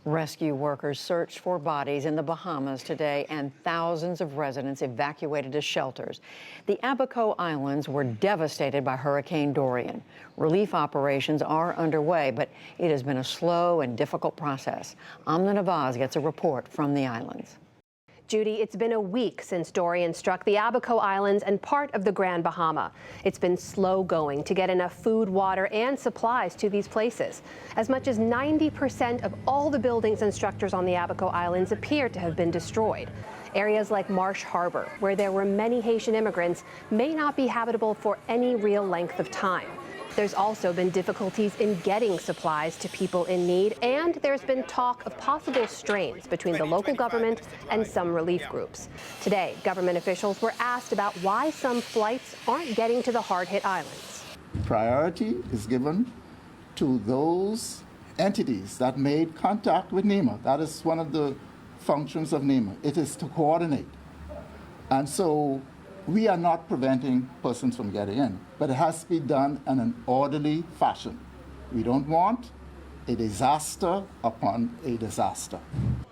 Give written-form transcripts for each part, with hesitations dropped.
Rescue workers searched for bodies in the Bahamas today, and thousands of residents evacuated to shelters. The Abaco Islands were devastated by Hurricane Dorian. Relief operations are underway, but it has been a slow and difficult process. Amna Nawaz gets a report from the islands. Judy, it's been a week since Dorian struck the Abaco Islands and part of the Grand Bahama. It's been slow going to get enough food, water, and supplies to these places. As much as 90% of all the buildings and structures on the Abaco Islands appear to have been destroyed. Areas like Marsh Harbor, where there were many Haitian immigrants, may not be habitable for any real length of time. There's also been difficulties in getting supplies to people in need, and there's been talk of possible strains between the local government and some relief groups. Today, government officials were asked about why some flights aren't getting to the hard-hit islands. Priority is given to those entities that made contact with NEMA. That is one of the functions of NEMA. It is to coordinate. And so we are not preventing persons from getting in, but it has to be done in an orderly fashion. We don't want a disaster upon a disaster.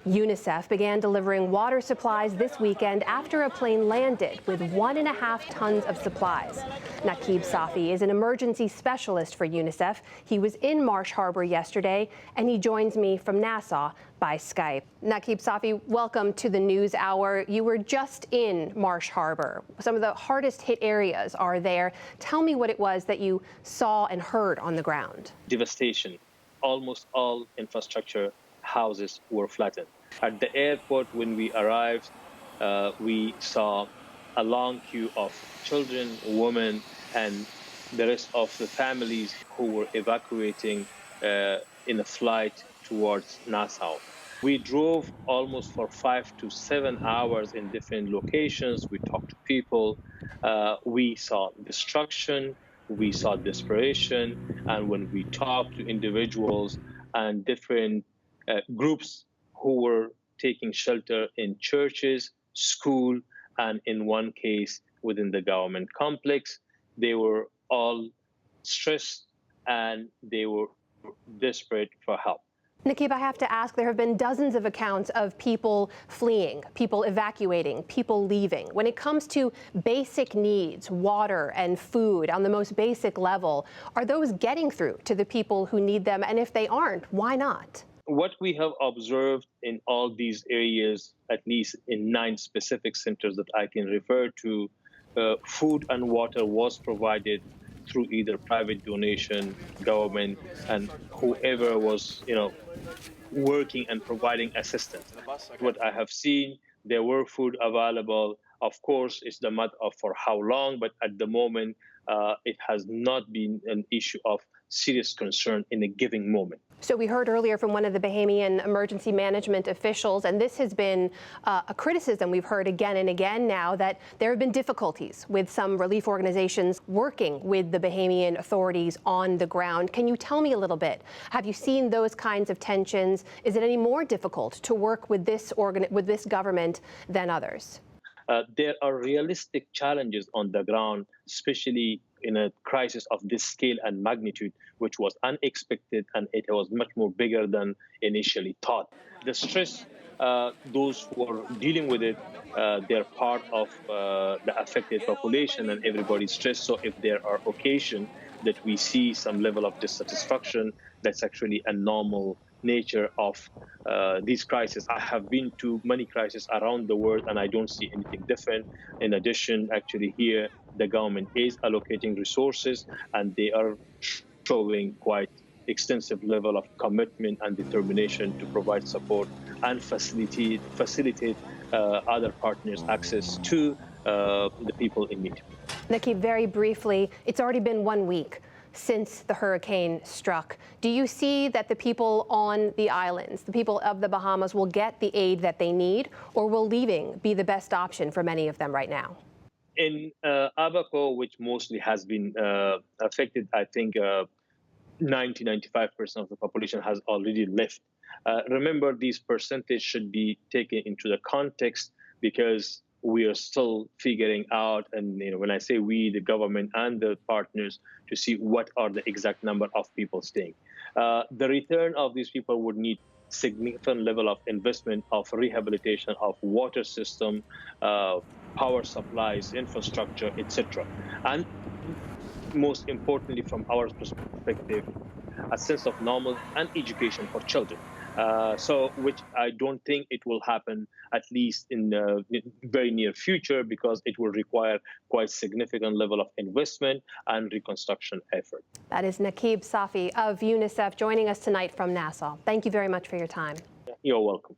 UNICEF began delivering water supplies this weekend after a plane landed with 1.5 tons of supplies. Naqib Safi is an emergency specialist for UNICEF. He was in Marsh Harbor yesterday, and he joins me from Nassau by Skype. Naqib Safi, welcome to the News Hour. You were just in Marsh Harbor. Some of the hardest hit areas are there. Tell me what it was that you saw and heard on the ground. Devastation. Almost all infrastructure houses were flattened. At the airport, when we arrived, we saw a long queue of children, women, and the rest of the families who were evacuating in a flight towards Nassau. We drove almost for 5 to 7 hours in different locations. We talked to people. We saw destruction. We saw desperation. And when we talked to individuals and different groups who were taking shelter in churches, school, and in one case within the government complex, they were all stressed and they were desperate for help. Naqib, I have to ask, there have been dozens of accounts of people fleeing, people evacuating, people leaving. When it comes to basic needs, water and food on the most basic level, are those getting through to the people who need them? And if they aren't, why not? What we have observed in all these areas, at least in 9 specific centers that I can refer to, food and water was provided through either private donation, government, and whoever was, working and providing assistance. What I have seen, there were food available. Of course, it's the matter of for how long, but at the moment, it has not been an issue of serious concern in a given moment. So we heard earlier from one of the Bahamian emergency management officials, and this has been a criticism we've heard again and again now, that there have been difficulties with some relief organizations working with the Bahamian authorities on the ground. Can you tell me a little bit? Have you seen those kinds of tensions? Is it any more difficult to work with this government than others? There are realistic challenges on the ground, especially in a crisis of this scale and magnitude, which was unexpected, and it was much more bigger than initially thought. The stress, those who are dealing with it, they're part of the affected population, and everybody's stressed. So if there are occasions that we see some level of dissatisfaction, that's actually a normal nature of these crises. I have been to many crises around the world, and I don't see anything different. In addition, actually here, the government is allocating resources, and they are showing quite extensive level of commitment and determination to provide support and facilitate other partners' access to the people in need. Naqib, very briefly, it's already been 1 week since the hurricane struck. Do you see that the people on the islands, the people of the Bahamas, will get the aid that they need, or will leaving be the best option for many of them right now? In Abaco, which mostly has been affected, I think 90–95% of the population has already left. Remember, these percentages should be taken into the context, because we are still figuring out, and when I say we, the government and the partners, to see what are the exact number of people staying. The return of these people would need significant level of investment of rehabilitation of water system, power supplies, infrastructure, etc. And most importantly, from our perspective, a sense of normal and education for children. Which I don't think it will happen, at least in the very near future, because it will require quite significant level of investment and reconstruction effort. That is Naqib Safi of UNICEF joining us tonight from Nassau. Thank you very much for your time. You're welcome.